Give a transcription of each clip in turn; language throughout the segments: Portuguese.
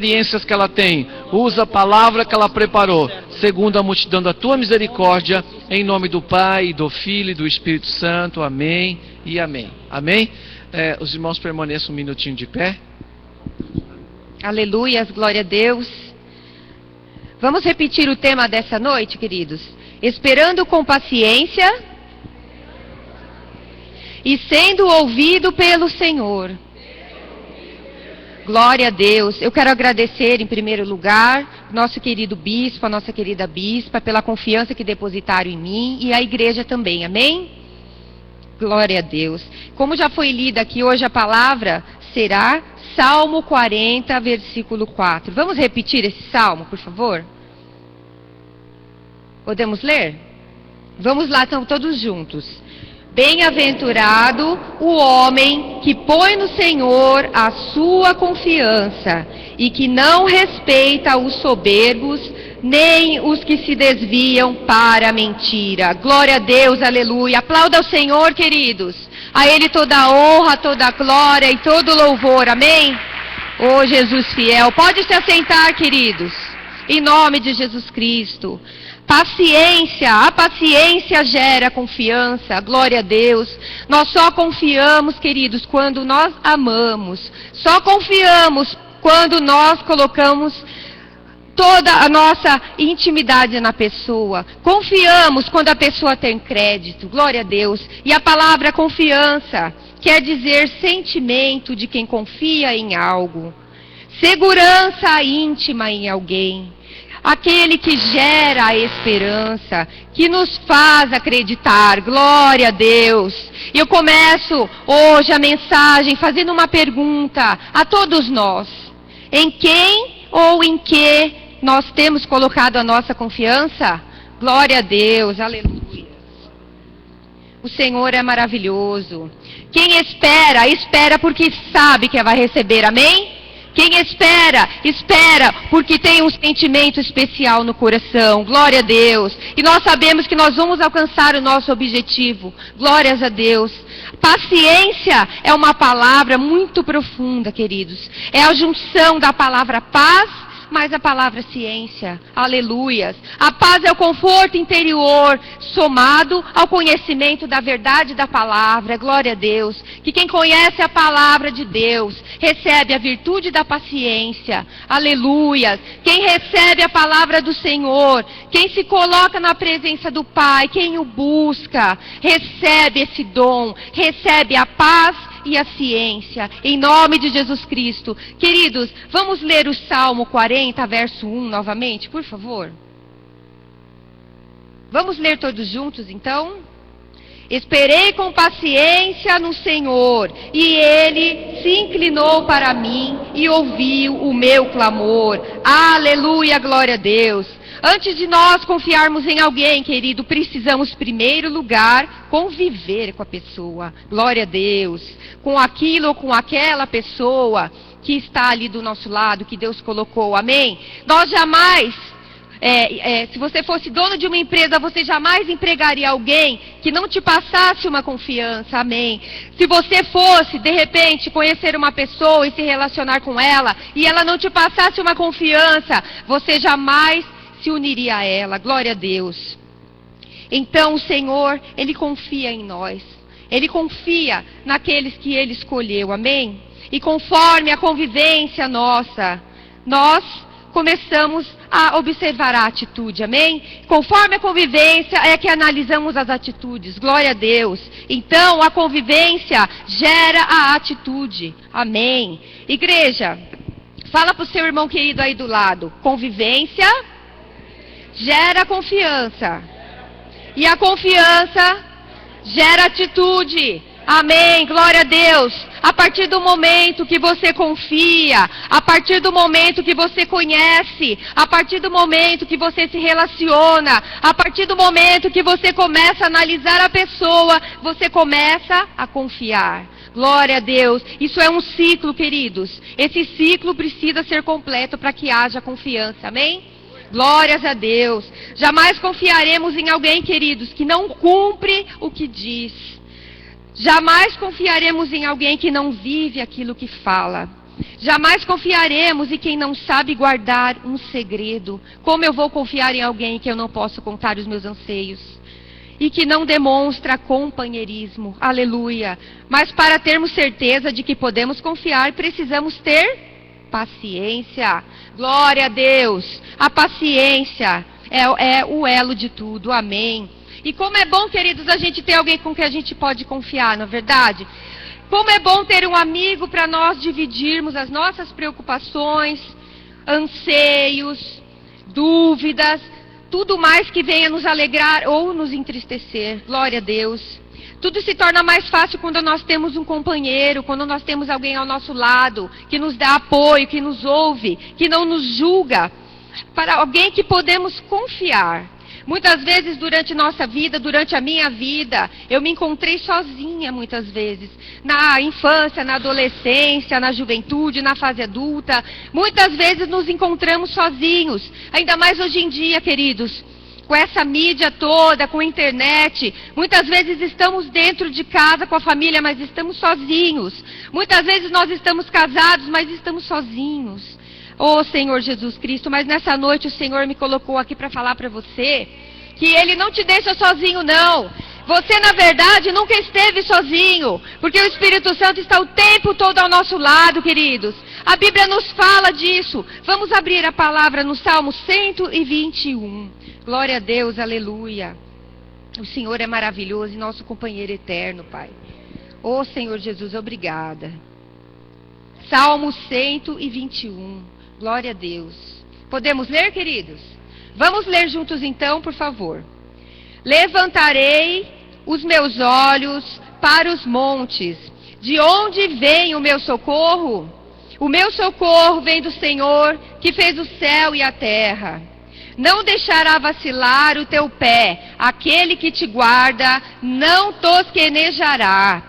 experiências que ela tem, usa a palavra que ela preparou, segundo a multidão da tua misericórdia, em nome do Pai, do Filho e do Espírito Santo. Amém e amém. Amém? Os irmãos permaneçam um minutinho de pé. Aleluias, glória a Deus. Vamos repetir o tema dessa noite, queridos? Esperando com paciência e sendo ouvido pelo Senhor. Glória a Deus. Eu quero agradecer em primeiro lugar nosso querido bispo, a nossa querida bispa, pela confiança que depositaram em mim e a igreja também, amém? Glória a Deus. Como já foi lida aqui hoje, a palavra será Salmo 40, versículo 4. Vamos repetir esse salmo, por favor? Podemos ler? Vamos lá, então, todos juntos. Bem-aventurado o homem que põe no Senhor a sua confiança e que não respeita os soberbos, nem os que se desviam para a mentira. Glória a Deus, aleluia. Aplauda ao Senhor, queridos. A Ele toda a honra, toda a glória e todo louvor, amém? Ô Jesus fiel, pode se assentar, queridos, em nome de Jesus Cristo. Paciência, a paciência gera confiança, glória a Deus. Nós só confiamos, queridos, quando nós amamos. Só confiamos quando nós colocamos toda a nossa intimidade na pessoa. Confiamos quando a pessoa tem crédito, glória a Deus. E a palavra confiança quer dizer sentimento de quem confia em algo. Segurança íntima em alguém. Aquele que gera a esperança, que nos faz acreditar, glória a Deus. E eu começo hoje a mensagem fazendo uma pergunta a todos nós. Em quem ou em que nós temos colocado a nossa confiança? Glória a Deus, aleluia. O Senhor é maravilhoso. Quem espera, espera porque sabe que vai receber, amém? Quem espera, espera porque tem um sentimento especial no coração, glória a Deus. E nós sabemos que nós vamos alcançar o nosso objetivo, glórias a Deus. Paciência é uma palavra muito profunda, queridos. É a junção da palavra paz mais a palavra ciência, aleluias. A paz é o conforto interior, somado ao conhecimento da verdade da palavra, glória a Deus. Que quem conhece a palavra de Deus, recebe a virtude da paciência, aleluias. Quem recebe a palavra do Senhor, quem se coloca na presença do Pai, quem o busca, recebe esse dom, recebe a paz e a ciência, em nome de Jesus Cristo. Queridos, vamos ler o Salmo 40, verso 1 novamente, por favor. Vamos ler todos juntos, então? Esperei com paciência no Senhor, e Ele se inclinou para mim e ouviu o meu clamor. Aleluia, glória a Deus. Antes de nós confiarmos em alguém, querido, precisamos, em primeiro lugar, conviver com a pessoa. Glória a Deus. Com aquilo ou com aquela pessoa que está ali do nosso lado, que Deus colocou. Amém? Nós jamais, se você fosse dono de uma empresa, você jamais empregaria alguém que não te passasse uma confiança. Amém? Se você fosse, de repente, conhecer uma pessoa e se relacionar com ela, e ela não te passasse uma confiança, você jamais se uniria a ela, glória a Deus. Então o Senhor, Ele confia em nós, Ele confia naqueles que Ele escolheu, amém? E conforme a convivência nossa, nós começamos a observar a atitude, amém? Conforme a convivência é que analisamos as atitudes, glória a Deus. Então a convivência gera a atitude, amém? Igreja, fala para o seu irmão querido aí do lado, convivência gera confiança. E a confiança gera atitude. Amém, glória a Deus. A partir do momento que você confia, a partir do momento que você conhece, a partir do momento que você se relaciona, a partir do momento que você começa a analisar a pessoa, você começa a confiar. Glória a Deus. Isso é um ciclo, queridos. Esse ciclo precisa ser completo para que haja confiança. Amém? Glórias a Deus. Jamais confiaremos em alguém, queridos, que não cumpre o que diz. Jamais confiaremos em alguém que não vive aquilo que fala. Jamais confiaremos em quem não sabe guardar um segredo. Como eu vou confiar em alguém que eu não posso contar os meus anseios? E que não demonstra companheirismo. Aleluia. Mas para termos certeza de que podemos confiar, precisamos ter paciência. Glória a Deus. A paciência é o elo de tudo. Amém. E como é bom, queridos, a gente ter alguém com quem a gente pode confiar, não é verdade? Como é bom ter um amigo para nós dividirmos as nossas preocupações, anseios, dúvidas, tudo mais que venha nos alegrar ou nos entristecer. Glória a Deus. Tudo se torna mais fácil quando nós temos um companheiro, quando nós temos alguém ao nosso lado, que nos dá apoio, que nos ouve, que não nos julga. Para alguém que podemos confiar. Muitas vezes durante nossa vida, durante a minha vida, eu me encontrei sozinha muitas vezes. Na infância, na adolescência, na juventude, na fase adulta. Muitas vezes nos encontramos sozinhos. Ainda mais hoje em dia, queridos. Com essa mídia toda, com a internet. Muitas vezes estamos dentro de casa com a família, mas estamos sozinhos. Muitas vezes nós estamos casados, mas estamos sozinhos. Oh, Senhor Jesus Cristo, mas nessa noite o Senhor me colocou aqui para falar para você que Ele não te deixa sozinho, não. Você, na verdade, nunca esteve sozinho, porque o Espírito Santo está o tempo todo ao nosso lado, queridos. A Bíblia nos fala disso. Vamos abrir a palavra no Salmo 121. Glória a Deus, aleluia. O Senhor é maravilhoso e nosso companheiro eterno, Pai. Oh, Senhor Jesus, obrigada. Salmo 121. Glória a Deus. Podemos ler, queridos? Vamos ler juntos então, por favor. Levantarei os meus olhos para os montes. De onde vem o meu socorro? O meu socorro vem do Senhor, que fez o céu e a terra. Não deixará vacilar o teu pé. Aquele que te guarda não tosquenejará.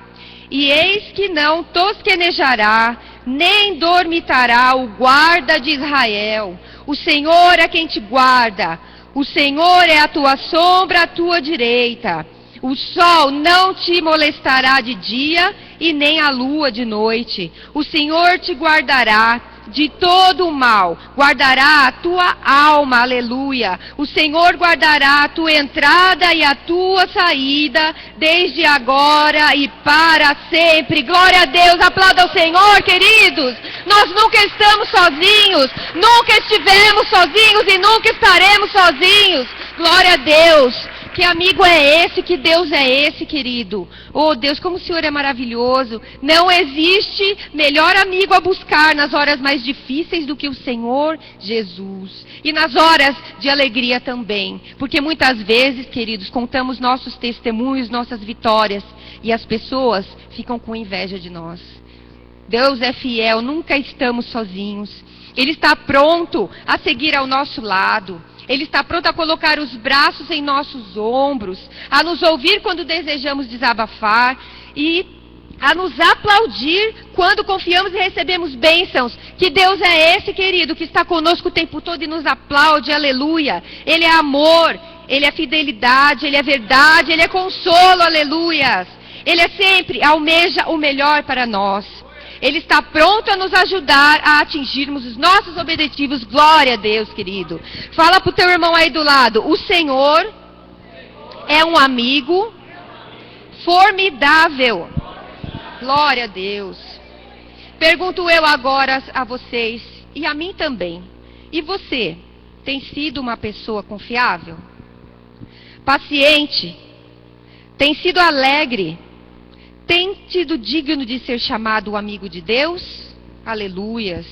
E eis que não tosquenejará, nem dormitará o guarda de Israel. O Senhor é quem te guarda. O Senhor é a tua sombra à tua direita. O sol não te molestará de dia e nem a lua de noite. O Senhor te guardará de todo o mal, guardará a tua alma, aleluia. O Senhor guardará a tua entrada e a tua saída, desde agora e para sempre. Glória a Deus, aplauda ao Senhor, queridos. Nós nunca estamos sozinhos, nunca estivemos sozinhos e nunca estaremos sozinhos. Glória a Deus. Que amigo é esse? Que Deus é esse, querido? Oh Deus, como o Senhor é maravilhoso. Não existe melhor amigo a buscar nas horas mais difíceis do que o Senhor Jesus. E nas horas de alegria também. Porque muitas vezes, queridos, contamos nossos testemunhos, nossas vitórias. E as pessoas ficam com inveja de nós. Deus é fiel, nunca estamos sozinhos. Ele está pronto a seguir ao nosso lado. Ele está pronto a colocar os braços em nossos ombros, a nos ouvir quando desejamos desabafar e a nos aplaudir quando confiamos e recebemos bênçãos. Que Deus é esse, querido, que está conosco o tempo todo e nos aplaude, aleluia. Ele é amor, Ele é fidelidade, Ele é verdade, Ele é consolo, aleluias. Ele é sempre, almeja o melhor para nós. Ele está pronto a nos ajudar a atingirmos os nossos objetivos. Glória a Deus, querido. Fala para o teu irmão aí do lado. O Senhor é um amigo formidável. Glória a Deus. Pergunto eu agora a vocês, e a mim também. E você, tem sido uma pessoa confiável? Paciente? Tem sido alegre? Tem sido digno de ser chamado o amigo de Deus? Aleluias.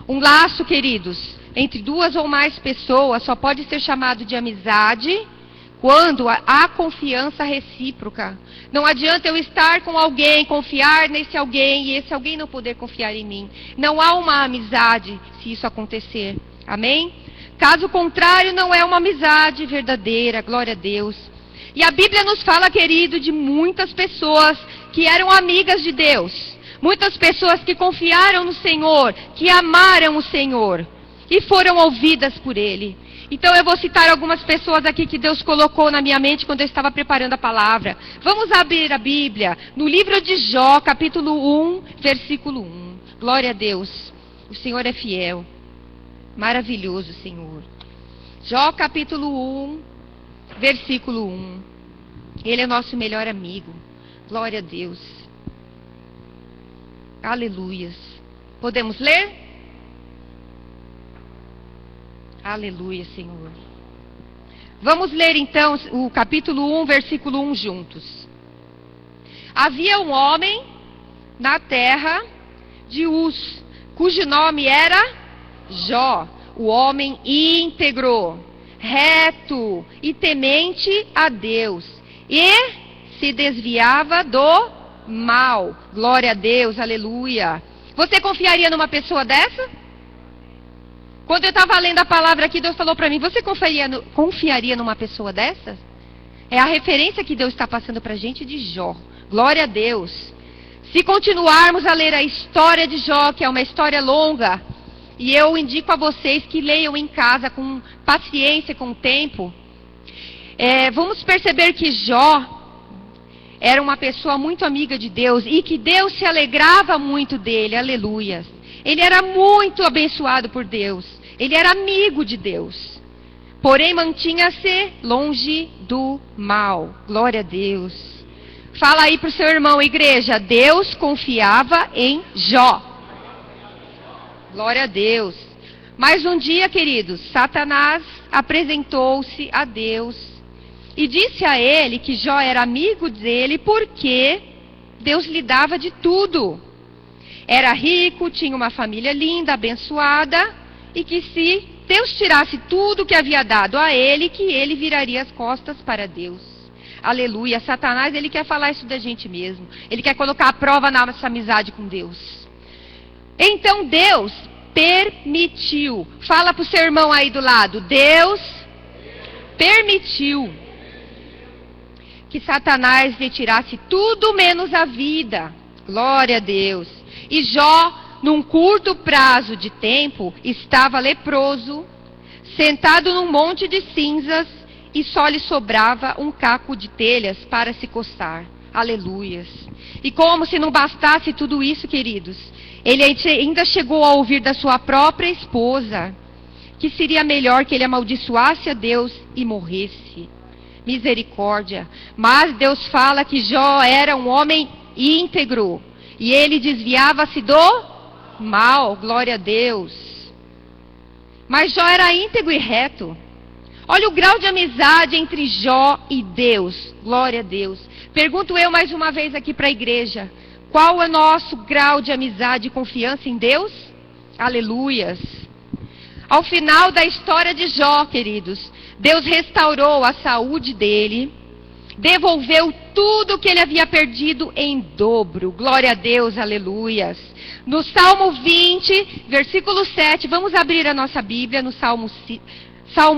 Um laço, queridos, entre duas ou mais pessoas só pode ser chamado de amizade quando há confiança recíproca. Não adianta eu estar com alguém, confiar nesse alguém e esse alguém não poder confiar em mim. Não há uma amizade se isso acontecer. Amém? Caso contrário, não é uma amizade verdadeira. Glória a Deus. E a Bíblia nos fala, querido, de muitas pessoas que eram amigas de Deus. Muitas pessoas que confiaram no Senhor, que amaram o Senhor e foram ouvidas por Ele. Então eu vou citar algumas pessoas aqui que Deus colocou na minha mente quando eu estava preparando a palavra. Vamos abrir a Bíblia no livro de Jó, capítulo 1, versículo 1. Glória a Deus. O Senhor é fiel. Maravilhoso, Senhor. Jó capítulo 1, versículo 1. Ele é nosso melhor amigo. Glória a Deus. Aleluias. Podemos ler? Aleluia, Senhor. Vamos ler então o capítulo 1, versículo 1 juntos. Havia um homem na terra de Uz, cujo nome era Jó, o homem íntegro, reto e temente a Deus, e se desviava do mal. Glória a Deus, aleluia. Você confiaria numa pessoa dessa? Quando eu estava lendo a palavra aqui, Deus falou para mim, você confiaria numa pessoa dessa? É a referência que Deus está passando para a gente de Jó. Glória a Deus. Se continuarmos a ler a história de Jó, que é uma história longa, e eu indico a vocês que leiam em casa com paciência, com o tempo, vamos perceber que Jó era uma pessoa muito amiga de Deus e que Deus se alegrava muito dele, aleluia. Ele era muito abençoado por Deus, ele era amigo de Deus, porém mantinha-se longe do mal. Glória a Deus. Fala aí para o seu irmão, igreja, Deus confiava em Jó. Glória a Deus. Mas um dia, queridos, Satanás apresentou-se a Deus e disse a ele que Jó era amigo dele porque Deus lhe dava de tudo. Era rico, tinha uma família linda, abençoada, e que se Deus tirasse tudo que havia dado a ele, que ele viraria as costas para Deus. Aleluia. Satanás, ele quer falar isso da gente mesmo. Ele quer colocar à prova na nossa amizade com Deus. Então Deus permitiu. Fala para o seu irmão aí do lado. Deus permitiu que Satanás lhe tirasse tudo menos a vida. Glória a Deus. E Jó, num curto prazo de tempo, estava leproso, sentado num monte de cinzas, e só lhe sobrava um caco de telhas para se coçar. Aleluias. E como se não bastasse tudo isso, queridos, ele ainda chegou a ouvir da sua própria esposa que seria melhor que ele amaldiçoasse a Deus e morresse. Misericórdia. Mas Deus fala que Jó era um homem íntegro e ele desviava-se do mal. Glória a Deus. Mas Jó era íntegro e reto. Olha o grau de amizade entre Jó e Deus. Glória a Deus. Pergunto eu mais uma vez aqui para a igreja. Qual é o nosso grau de amizade e confiança em Deus? Aleluias. Ao final da história de Jó, queridos, Deus restaurou a saúde dele, devolveu tudo que ele havia perdido em dobro. Glória a Deus, aleluias. No Salmo 20, versículo 7, vamos abrir a nossa Bíblia no Salmo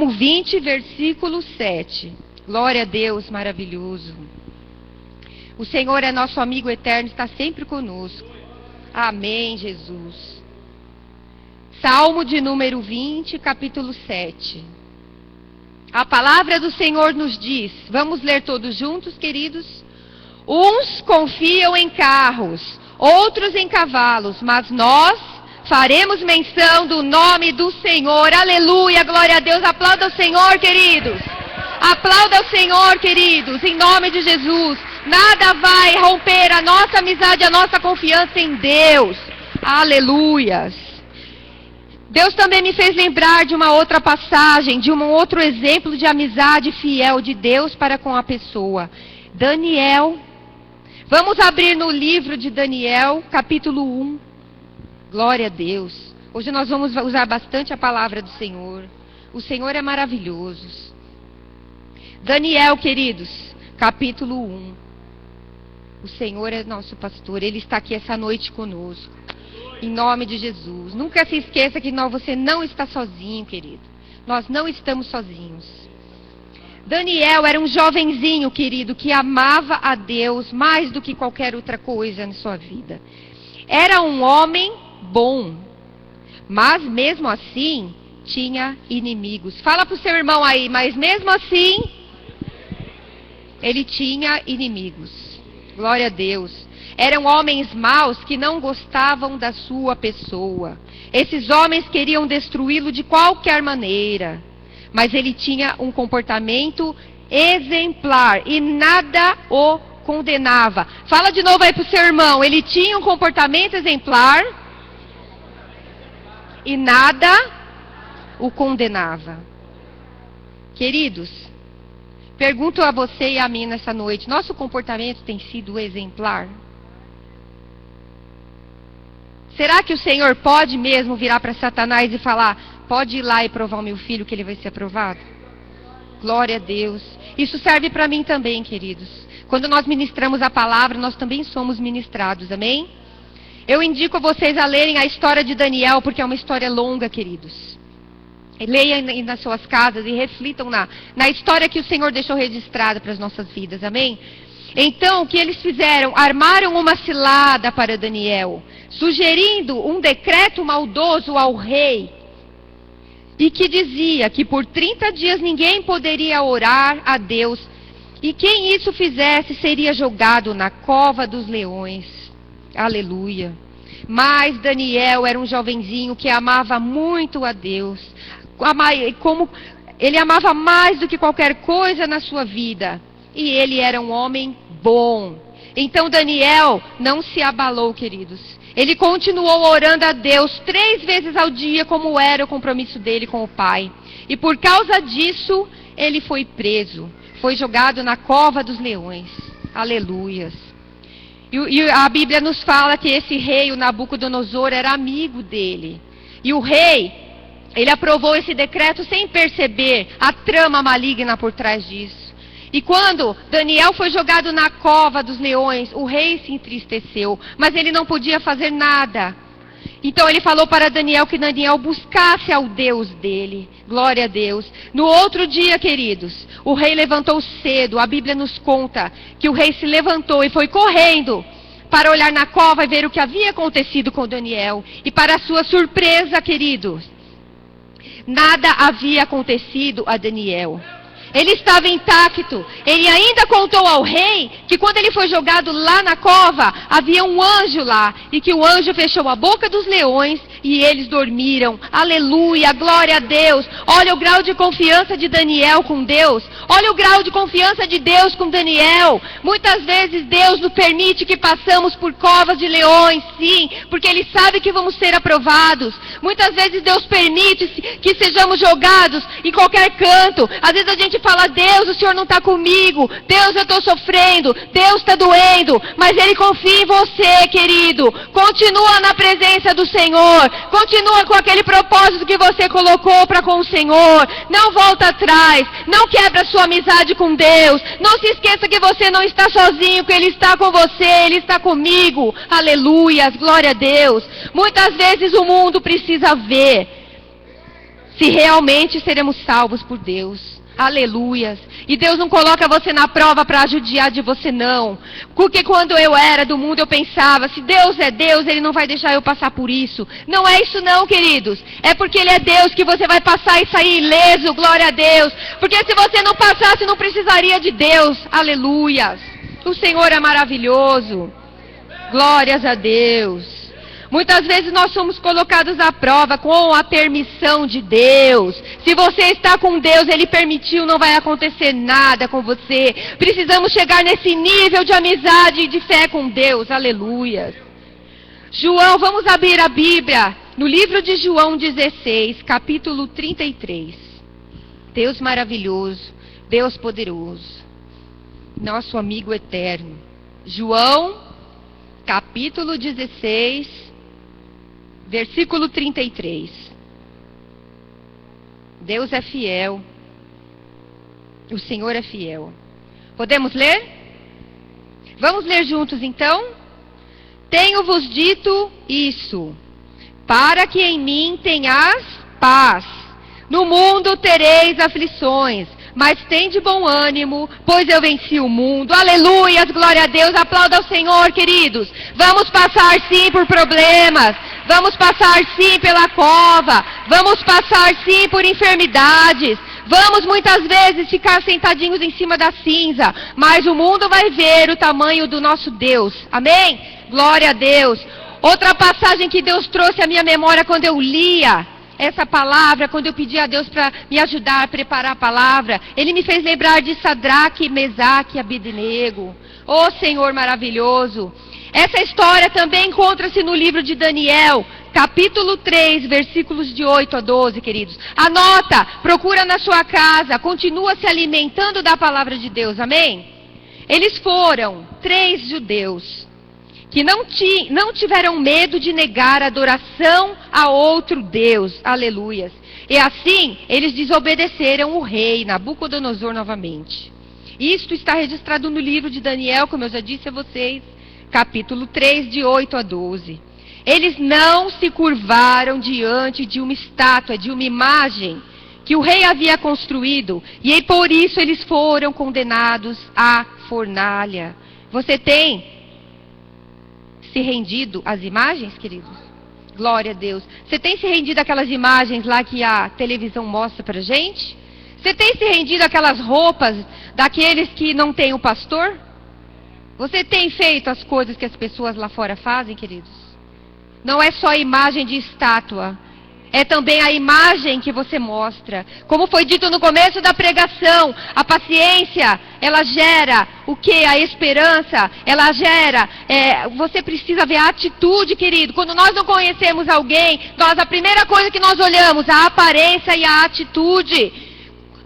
20, versículo 7. Glória a Deus, maravilhoso. O Senhor é nosso amigo eterno, está sempre conosco. Amém, Jesus. Salmo de número 20, capítulo 7. A palavra do Senhor nos diz, vamos ler todos juntos, queridos? Uns confiam em carros, outros em cavalos, mas nós faremos menção do nome do Senhor. Aleluia, glória a Deus. Aplauda o Senhor, queridos. Aplauda o Senhor, queridos, em nome de Jesus. Nada vai romper a nossa amizade, a nossa confiança em Deus. Aleluias. Deus também me fez lembrar de uma outra passagem, de um outro exemplo de amizade fiel de Deus para com a pessoa. Daniel. Vamos abrir no livro de Daniel, capítulo 1. Glória a Deus. Hoje nós vamos usar bastante a palavra do Senhor. O Senhor é maravilhoso. Daniel, queridos, capítulo 1. O Senhor é nosso pastor, Ele está aqui essa noite conosco. Em nome de Jesus. Nunca se esqueça que você não está sozinho, querido. Nós não estamos sozinhos. Daniel era um jovenzinho, querido, que amava a Deus mais do que qualquer outra coisa na sua vida. Era um homem bom, mas mesmo assim tinha inimigos. Fala para o seu irmão aí, mas mesmo assim ele tinha inimigos. Glória a Deus. Eram homens maus que não gostavam da sua pessoa. Esses homens queriam destruí-lo de qualquer maneira. Mas ele tinha um comportamento exemplar e nada o condenava. Fala de novo aí pro seu irmão. Ele tinha um comportamento exemplar e nada o condenava. Queridos, pergunto a você e a mim nessa noite, nosso comportamento tem sido exemplar? Será que o Senhor pode mesmo virar para Satanás e falar, pode ir lá e provar o meu filho que ele vai ser aprovado? Glória a Deus. Isso serve para mim também, queridos. Quando nós ministramos a palavra, nós também somos ministrados, amém? Eu indico a vocês a lerem a história de Daniel, porque é uma história longa, queridos. Leiam nas suas casas e reflitam na história que o Senhor deixou registrada para as nossas vidas, amém? Então, o que eles fizeram? Armaram uma cilada para Daniel, sugerindo um decreto maldoso ao rei, e que dizia que por 30 dias ninguém poderia orar a Deus, e quem isso fizesse seria jogado na cova dos leões. Aleluia. Mas Daniel era um jovenzinho que amava muito a Deus, como ele amava mais do que qualquer coisa na sua vida, e ele era um homem bom. Então Daniel não se abalou, queridos. Ele continuou orando a Deus 3 vezes ao dia, como era o compromisso dele com o Pai. E por causa disso, ele foi preso. Foi jogado na cova dos leões. Aleluias. E a Bíblia nos fala que esse rei, o Nabucodonosor, era amigo dele. E o rei, ele aprovou esse decreto sem perceber a trama maligna por trás disso. E quando Daniel foi jogado na cova dos leões, o rei se entristeceu, mas ele não podia fazer nada. Então ele falou para Daniel que Daniel buscasse ao Deus dele. Glória a Deus. No outro dia, queridos, o rei levantou cedo. A Bíblia nos conta que o rei se levantou e foi correndo para olhar na cova e ver o que havia acontecido com Daniel. E para sua surpresa, queridos, nada havia acontecido a Daniel. Ele estava intacto. Ele ainda contou ao rei que quando ele foi jogado lá na cova, havia um anjo lá. E que o anjo fechou a boca dos leões e eles dormiram. Aleluia, glória a Deus. Olha o grau de confiança de Daniel com Deus. Olha o grau de confiança de Deus com Daniel. Muitas vezes Deus nos permite que passamos por covas de leões, sim, porque Ele sabe que vamos ser aprovados. Muitas vezes Deus permite que sejamos jogados em qualquer canto. Às vezes a gente fala, Deus, o Senhor não está comigo. Deus, eu estou sofrendo. Deus está doendo. Mas Ele confia em você, querido. Continua na presença do Senhor. Continua com aquele propósito que você colocou para com o Senhor. Não volta atrás. Não quebra a sua amizade com Deus. Não se esqueça que você não está sozinho, que Ele está com você. Ele está comigo. Aleluias, glória a Deus. Muitas vezes o mundo precisa ver se realmente seremos salvos por Deus. Aleluias. E Deus não coloca você na prova para judiar de você, não. Porque quando eu era do mundo eu pensava, se Deus é Deus, Ele não vai deixar eu passar por isso. Não é isso não, queridos. É porque Ele é Deus que você vai passar e sair ileso, glória a Deus. Porque se você não passasse, não precisaria de Deus. Aleluias. O Senhor é maravilhoso. Glórias a Deus. Muitas vezes nós somos colocados à prova com a permissão de Deus. Se você está com Deus, Ele permitiu, não vai acontecer nada com você. Precisamos chegar nesse nível de amizade e de fé com Deus. Aleluia. João, vamos abrir a Bíblia no livro de João 16, capítulo 33. Deus maravilhoso, Deus poderoso, nosso amigo eterno. João, capítulo 16, versículo 33. Deus é fiel. O Senhor é fiel. Podemos ler? Vamos ler juntos então? Tenho-vos dito isso, para que em mim tenhas paz. No mundo tereis aflições, mas tende bom ânimo, pois eu venci o mundo. Aleluias, glória a Deus. Aplauda ao Senhor, queridos. Vamos passar sim por problemas. Vamos passar sim pela cova. Vamos passar sim por enfermidades. Vamos muitas vezes ficar sentadinhos em cima da cinza, mas o mundo vai ver o tamanho do nosso Deus. Amém? Glória a Deus. Outra passagem que Deus trouxe à minha memória quando eu lia essa palavra, quando eu pedi a Deus para me ajudar a preparar a palavra, Ele me fez lembrar de Sadraque, Mesaque e Abednego. Oh Senhor maravilhoso! Essa história também encontra-se no livro de Daniel, capítulo 3, versículos de 8 a 12, queridos. Anota, procura na sua casa, continua se alimentando da palavra de Deus, amém? Eles foram 3 judeus que não tiveram medo de negar a adoração a outro Deus, aleluias. E assim, eles desobedeceram o rei Nabucodonosor novamente. Isto está registrado no livro de Daniel, como eu já disse a vocês, capítulo 3, de 8 a 12. Eles não se curvaram diante de uma estátua, de uma imagem que o rei havia construído, e por isso eles foram condenados à fornalha. Você tem se rendido às imagens, queridos? Glória a Deus. Você tem se rendido àquelas imagens lá que a televisão mostra pra gente? Você tem se rendido àquelas roupas daqueles que não têm o pastor? Você tem feito as coisas que as pessoas lá fora fazem, queridos? Não é só a imagem de estátua, é também a imagem que você mostra. Como foi dito no começo da pregação, a paciência, ela gera o quê? A esperança, ela gera, você precisa ver a atitude, querido. Quando nós não conhecemos alguém, a primeira coisa que nós olhamos, a aparência e a atitude.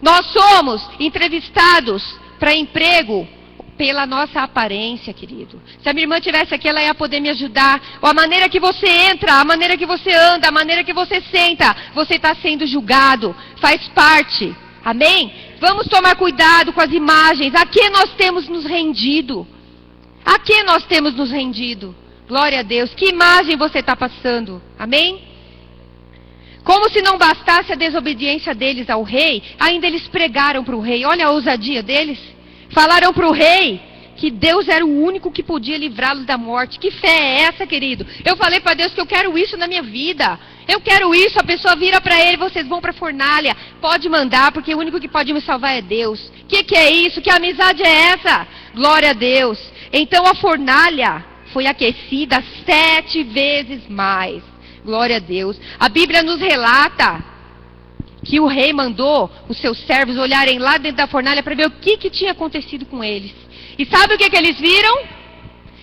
Nós somos entrevistados para emprego pela nossa aparência, querido. Se a minha irmã estivesse aqui, ela ia poder me ajudar. Ou a maneira que você entra, a maneira que você anda, a maneira que você senta, você está sendo julgado. Faz parte. Amém? Vamos tomar cuidado com as imagens. A que nós temos nos rendido? A que nós temos nos rendido? Glória a Deus. Que imagem você está passando? Amém? Como se não bastasse a desobediência deles ao rei, ainda eles pregaram para o rei. Olha a ousadia deles. Falaram para o rei que Deus era o único que podia livrá-los da morte. Que fé é essa, querido? Eu falei para Deus que eu quero isso na minha vida. Eu quero isso. A pessoa vira para ele, vocês vão para a fornalha. Pode mandar, porque o único que pode me salvar é Deus. Que é isso? Que amizade é essa? Glória a Deus. Então a fornalha foi aquecida 7 vezes mais. Glória a Deus. A Bíblia nos relata que o rei mandou os seus servos olharem lá dentro da fornalha para ver o que tinha acontecido com eles. E sabe o que eles viram?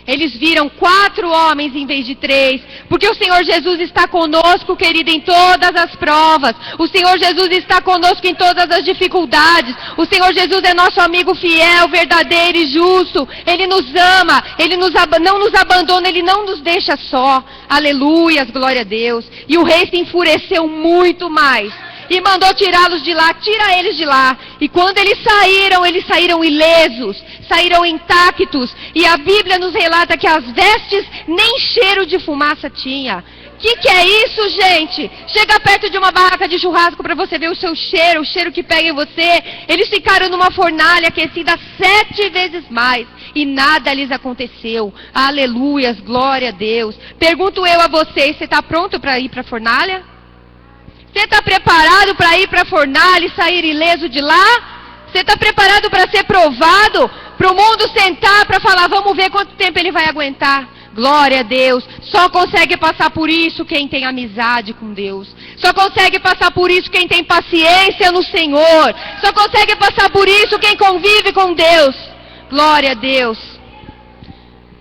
Eles viram 4 homens em vez de 3. Porque o Senhor Jesus está conosco, querido, em todas as provas. O Senhor Jesus está conosco em todas as dificuldades. O Senhor Jesus é nosso amigo fiel, verdadeiro e justo. Ele nos ama, Ele não nos abandona, Ele não nos deixa só. Aleluias, glória a Deus. E o rei se enfureceu muito mais. E mandou tirá-los de lá, tira eles de lá. E quando eles saíram ilesos, saíram intactos. E a Bíblia nos relata que as vestes nem cheiro de fumaça tinha. Que é isso, gente? Chega perto de uma barraca de churrasco para você ver o seu cheiro, o cheiro que pega em você. Eles ficaram numa fornalha aquecida 7 vezes mais. E nada lhes aconteceu. Aleluias, glória a Deus. Pergunto eu a vocês, você está pronto para ir para a fornalha? Você está preparado para ir para a fornalha e sair ileso de lá? Você está preparado para ser provado? Para o mundo sentar para falar, vamos ver quanto tempo ele vai aguentar? Glória a Deus. Só consegue passar por isso quem tem amizade com Deus. Só consegue passar por isso quem tem paciência no Senhor. Só consegue passar por isso quem convive com Deus. Glória a Deus.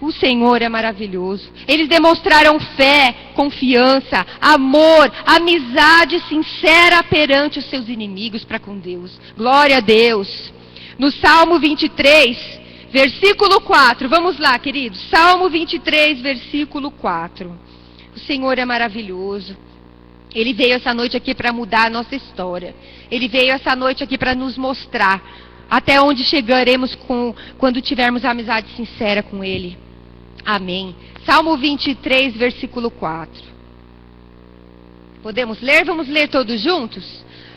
O Senhor é maravilhoso. Eles demonstraram fé, confiança, amor, amizade sincera perante os seus inimigos para com Deus. Glória a Deus. No Salmo 23, versículo 4. Vamos lá, queridos. Salmo 23, versículo 4. O Senhor é maravilhoso. Ele veio essa noite aqui para mudar a nossa história. Ele veio essa noite aqui para nos mostrar até onde chegaremos quando tivermos a amizade sincera com Ele. Amém. Salmo 23, versículo 4. Podemos ler? Vamos ler todos juntos?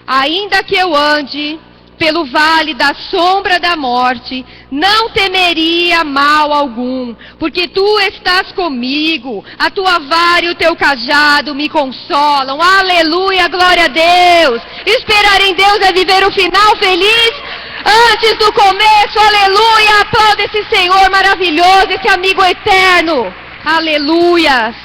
Ainda que eu ande pelo vale da sombra da morte, não temeria mal algum, porque tu estás comigo, a tua vara e o teu cajado me consolam. Aleluia, glória a Deus. Esperar em Deus é viver o final feliz antes do começo. Aleluia, aplauda esse Senhor maravilhoso, esse amigo eterno. Aleluias.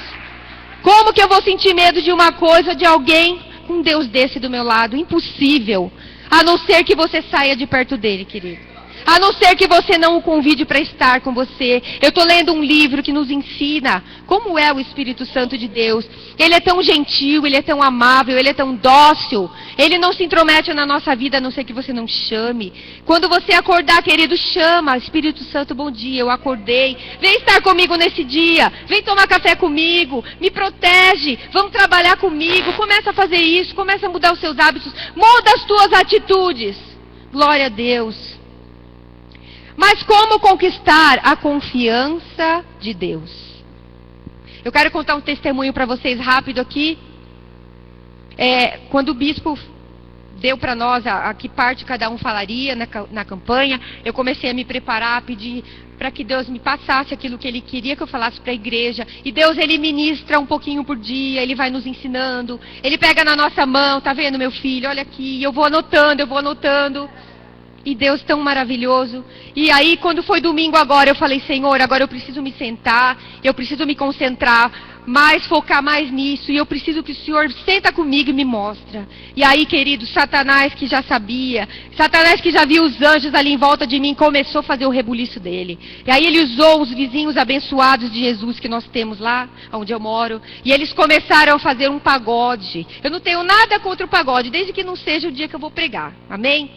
Como que eu vou sentir medo de uma coisa, de alguém com um Deus desse do meu lado? Impossível. A não ser que você saia de perto dele, querido. A não ser que você não o convide para estar com você. Eu estou lendo um livro que nos ensina como é o Espírito Santo de Deus. Ele é tão gentil, ele é tão amável, ele é tão dócil. Ele não se intromete na nossa vida, a não ser que você não chame. Quando você acordar, querido, chama. Espírito Santo, bom dia, eu acordei. Vem estar comigo nesse dia. Vem tomar café comigo. Me protege. Vamos trabalhar comigo. Começa a fazer isso. Começa a mudar os seus hábitos. Muda as tuas atitudes. Glória a Deus. Mas como conquistar a confiança de Deus? Eu quero contar um testemunho para vocês rápido aqui. Quando o bispo deu para nós a que parte cada um falaria na campanha, eu comecei a me preparar, a pedir para que Deus me passasse aquilo que Ele queria que eu falasse para a igreja. E Deus, Ele ministra um pouquinho por dia, Ele vai nos ensinando. Ele pega na nossa mão, tá vendo, meu filho? Olha aqui, eu vou anotando. E Deus tão maravilhoso. E aí, quando foi domingo agora, eu falei, Senhor, agora eu preciso me sentar, eu preciso me concentrar mais, focar mais nisso, e eu preciso que o Senhor senta comigo e me mostra. E aí, querido, Satanás que já sabia, Satanás que já viu os anjos ali em volta de mim, começou a fazer o rebuliço dele. E aí ele usou os vizinhos abençoados de Jesus que nós temos lá, onde eu moro, e eles começaram a fazer um pagode. Eu não tenho nada contra o pagode, desde que não seja o dia que eu vou pregar. Amém?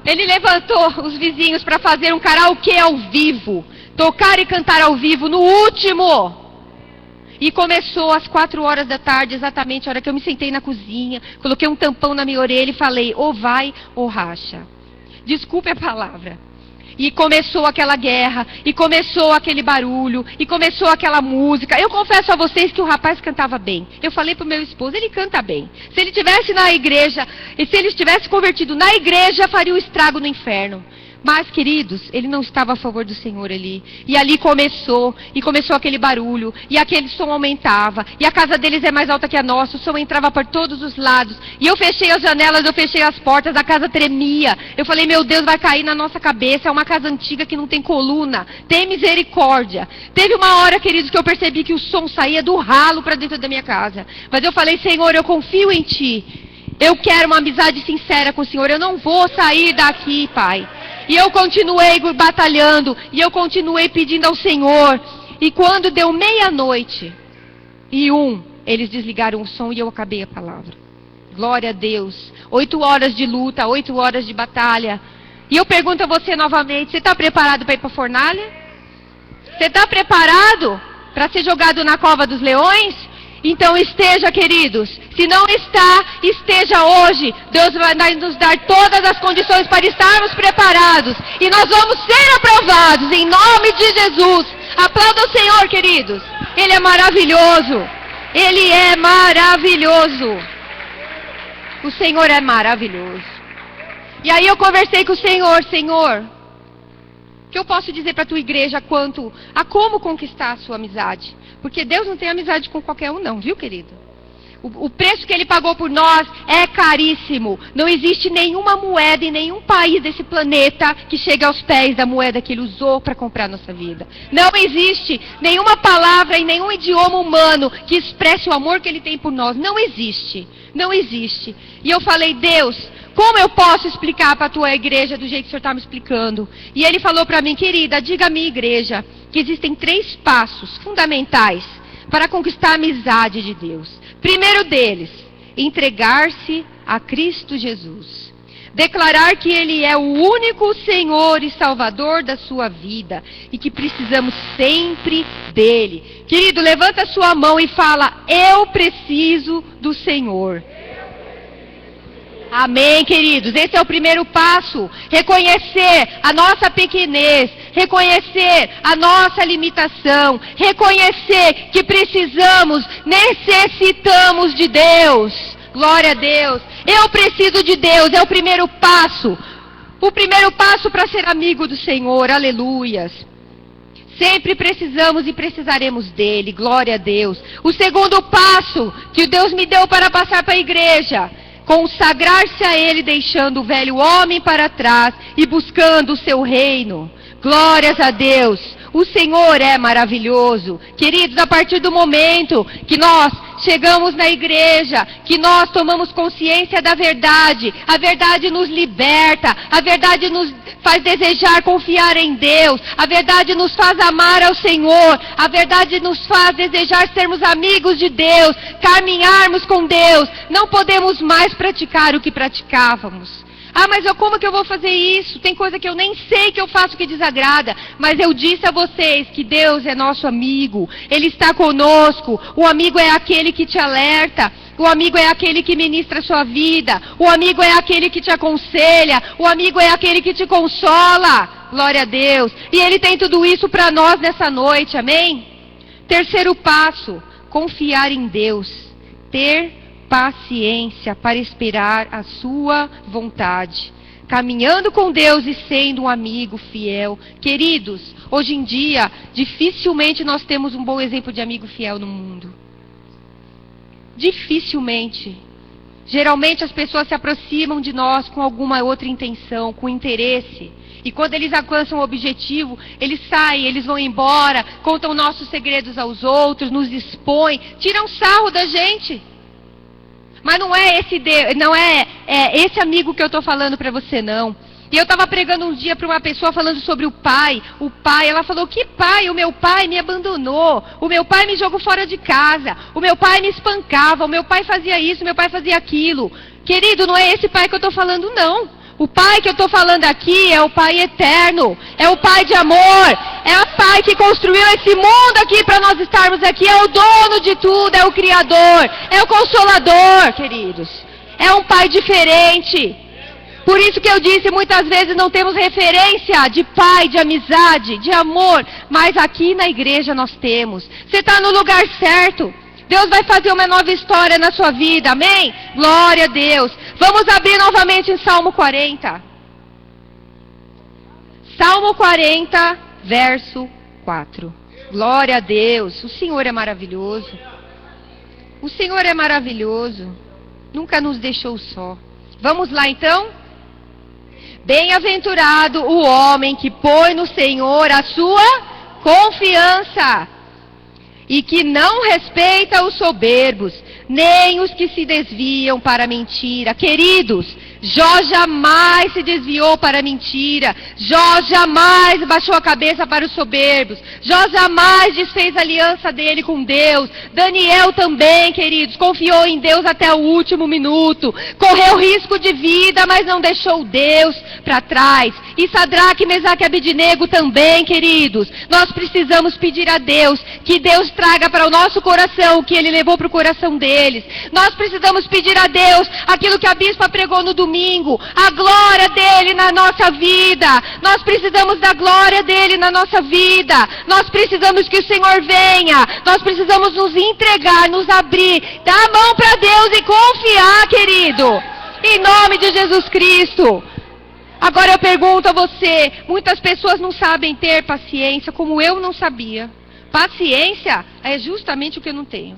Ele levantou os vizinhos para fazer um karaokê ao vivo. Tocar e cantar ao vivo no último. E começou às 4 horas da tarde, exatamente a hora que eu me sentei na cozinha. Coloquei um tampão na minha orelha e falei, ou vai ou racha. Desculpe a palavra. E começou aquela guerra, e começou aquele barulho, e começou aquela música. Eu confesso a vocês que o rapaz cantava bem. Eu falei para o meu esposo, ele canta bem. Se ele estivesse na igreja, e se ele estivesse convertido na igreja, faria um estrago no inferno. Mas, queridos, ele não estava a favor do Senhor ali. E ali começou aquele barulho, e aquele som aumentava, e a casa deles é mais alta que a nossa, o som entrava por todos os lados, e eu fechei as janelas, eu fechei as portas, a casa tremia. Eu falei, meu Deus, vai cair na nossa cabeça, é uma casa antiga que não tem coluna, tem misericórdia. Teve uma hora, queridos, que eu percebi que o som saía do ralo para dentro da minha casa, mas eu falei, Senhor, eu confio em Ti, eu quero uma amizade sincera com o Senhor, eu não vou sair daqui, Pai. E eu continuei batalhando, e eu continuei pedindo ao Senhor. E quando deu 00:01, eles desligaram o som e eu acabei a palavra. Glória a Deus. 8 horas de luta, 8 horas de batalha. E eu pergunto a você novamente, você está preparado para ir para a fornalha? Você está preparado para ser jogado na cova dos leões? Então esteja, queridos. Se não está, esteja hoje. Deus vai nos dar todas as condições para estarmos preparados. E nós vamos ser aprovados em nome de Jesus. Aplauda o Senhor, queridos. Ele é maravilhoso. Ele é maravilhoso. O Senhor é maravilhoso. E aí eu conversei com o Senhor, Senhor, o que eu posso dizer para a tua igreja quanto a como conquistar a sua amizade? Porque Deus não tem amizade com qualquer um não, viu, querido? O preço que Ele pagou por nós é caríssimo. Não existe nenhuma moeda em nenhum país desse planeta que chegue aos pés da moeda que Ele usou para comprar a nossa vida. Não existe nenhuma palavra em nenhum idioma humano que expresse o amor que Ele tem por nós. Não existe. Não existe. E eu falei, Deus, como eu posso explicar para a tua igreja do jeito que o Senhor está me explicando? E Ele falou para mim, querida, diga à minha igreja que existem 3 passos fundamentais para conquistar a amizade de Deus. Primeiro deles, entregar-se a Cristo Jesus. Declarar que Ele é o único Senhor e Salvador da sua vida e que precisamos sempre dEle. Querido, levanta a sua mão e fala, eu preciso do Senhor. Amém, queridos? Esse é o primeiro passo. Reconhecer a nossa pequenez, reconhecer a nossa limitação, reconhecer que precisamos, necessitamos de Deus. Glória a Deus. Eu preciso de Deus, é o primeiro passo. O primeiro passo para ser amigo do Senhor, aleluias. Sempre precisamos e precisaremos dele, glória a Deus. O segundo passo que Deus me deu para passar para a igreja: consagrar-se a ele, deixando o velho homem para trás e buscando o seu reino. Glórias a Deus. O Senhor é maravilhoso. Queridos, a partir do momento que nós chegamos na igreja, que nós tomamos consciência da verdade, a verdade nos liberta, a verdade nos faz desejar confiar em Deus, a verdade nos faz amar ao Senhor, a verdade nos faz desejar sermos amigos de Deus, caminharmos com Deus. Não podemos mais praticar o que praticávamos. Ah, mas como que eu vou fazer isso? Tem coisa que eu nem sei que eu faço que desagrada. Mas eu disse a vocês que Deus é nosso amigo. Ele está conosco. O amigo é aquele que te alerta. O amigo é aquele que ministra a sua vida. O amigo é aquele que te aconselha. O amigo é aquele que te consola. Glória a Deus. E Ele tem tudo isso para nós nessa noite, amém? Terceiro passo: confiar em Deus. Ter paciência para esperar a sua vontade, caminhando com Deus e sendo um amigo fiel. Queridos, hoje em dia, dificilmente nós temos um bom exemplo de amigo fiel no mundo. Dificilmente. Geralmente as pessoas se aproximam de nós com alguma outra intenção, com interesse. E quando eles alcançam o objetivo, eles saem, eles vão embora, contam nossos segredos aos outros, nos expõem, tiram sarro da gente. Mas não é esse amigo que eu estou falando para você, não. E eu estava pregando um dia para uma pessoa falando sobre o pai. O pai, ela falou: que pai? O meu pai me abandonou. O meu pai me jogou fora de casa. O meu pai me espancava. O meu pai fazia isso, o meu pai fazia aquilo. Querido, não é esse pai que eu estou falando, não. O pai que eu estou falando aqui é o pai eterno. É o pai de amor. É o pai que construiu esse mundo aqui para nós estarmos aqui. É o dono de tudo, é o criador. É o consolador, queridos. É um pai diferente. Por isso que eu disse, muitas vezes não temos referência de pai, de amizade, de amor. Mas aqui na igreja nós temos. Você está no lugar certo. Deus vai fazer uma nova história na sua vida, amém? Glória a Deus. Vamos abrir novamente em Salmo 40. Salmo 40, verso 4. Glória a Deus. O Senhor é maravilhoso. O Senhor é maravilhoso. Nunca nos deixou só. Vamos lá então? Bem-aventurado o homem que põe no Senhor a sua confiança e que não respeita os soberbos, nem os que se desviam para a mentira. Queridos, Jó jamais se desviou para a mentira. Jó jamais baixou a cabeça para os soberbos. Jó jamais desfez a aliança dele com Deus. Daniel também, queridos, confiou em Deus até o último minuto. Correu risco de vida, mas não deixou Deus para trás. E Sadraque, Mesaque e Abednego também, queridos. Nós precisamos pedir a Deus que Deus traga para o nosso coração o que Ele levou para o coração deles. Nós precisamos pedir a Deus aquilo que a bispa pregou no domingo, a glória dele na nossa vida. Nós precisamos da glória dele na nossa vida. Nós precisamos que o Senhor venha. Nós precisamos nos entregar, nos abrir, dar a mão para Deus e confiar, querido. Em nome de Jesus Cristo. Agora eu pergunto a você, muitas pessoas não sabem ter paciência, como eu não sabia. Paciência é justamente o que eu não tenho.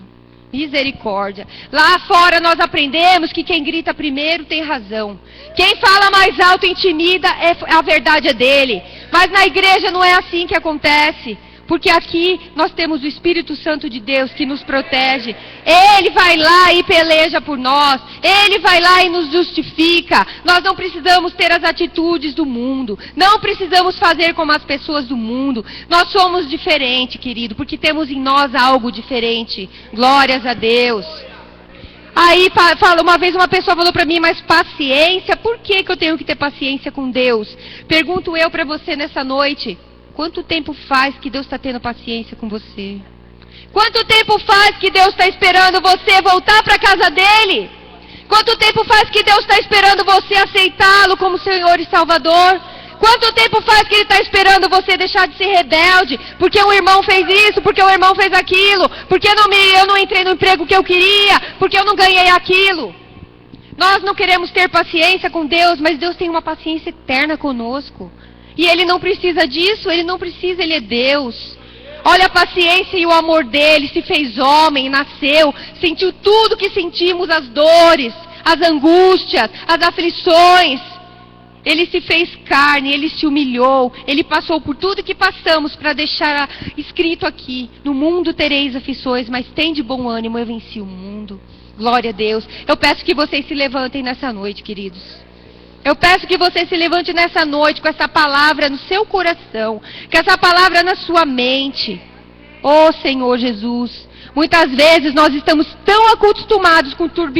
Misericórdia. Lá fora nós aprendemos que quem grita primeiro tem razão. Quem fala mais alto intimida, a verdade é dele. Mas na igreja não é assim que acontece. Porque aqui nós temos o Espírito Santo de Deus que nos protege. Ele vai lá e peleja por nós. Ele vai lá e nos justifica. Nós não precisamos ter as atitudes do mundo. Não precisamos fazer como as pessoas do mundo. Nós somos diferentes, querido, porque temos em nós algo diferente. Glórias a Deus. Aí uma vez uma pessoa falou para mim: mas paciência? Por que eu tenho que ter paciência com Deus? Pergunto eu para você nessa noite. Quanto tempo faz que Deus está tendo paciência com você? Quanto tempo faz que Deus está esperando você voltar para a casa dele? Quanto tempo faz que Deus está esperando você aceitá-lo como Senhor e Salvador? Quanto tempo faz que Ele está esperando você deixar de ser rebelde? Porque o irmão fez isso, porque o irmão fez aquilo, porque eu não entrei no emprego que eu queria, porque eu não ganhei aquilo. Nós não queremos ter paciência com Deus, mas Deus tem uma paciência eterna conosco. E Ele não precisa disso, Ele não precisa, Ele é Deus. Olha a paciência e o amor dele, se fez homem, nasceu, sentiu tudo que sentimos, as dores, as angústias, as aflições. Ele se fez carne, Ele se humilhou, Ele passou por tudo que passamos para deixar escrito aqui: no mundo tereis aflições, mas tem de bom ânimo, eu venci o mundo. Glória a Deus. Eu peço que vocês se levantem nessa noite, queridos. Eu peço que você se levante nessa noite com essa palavra no seu coração, com essa palavra na sua mente. Oh, Senhor Jesus, muitas vezes nós estamos tão acostumados com turbilhões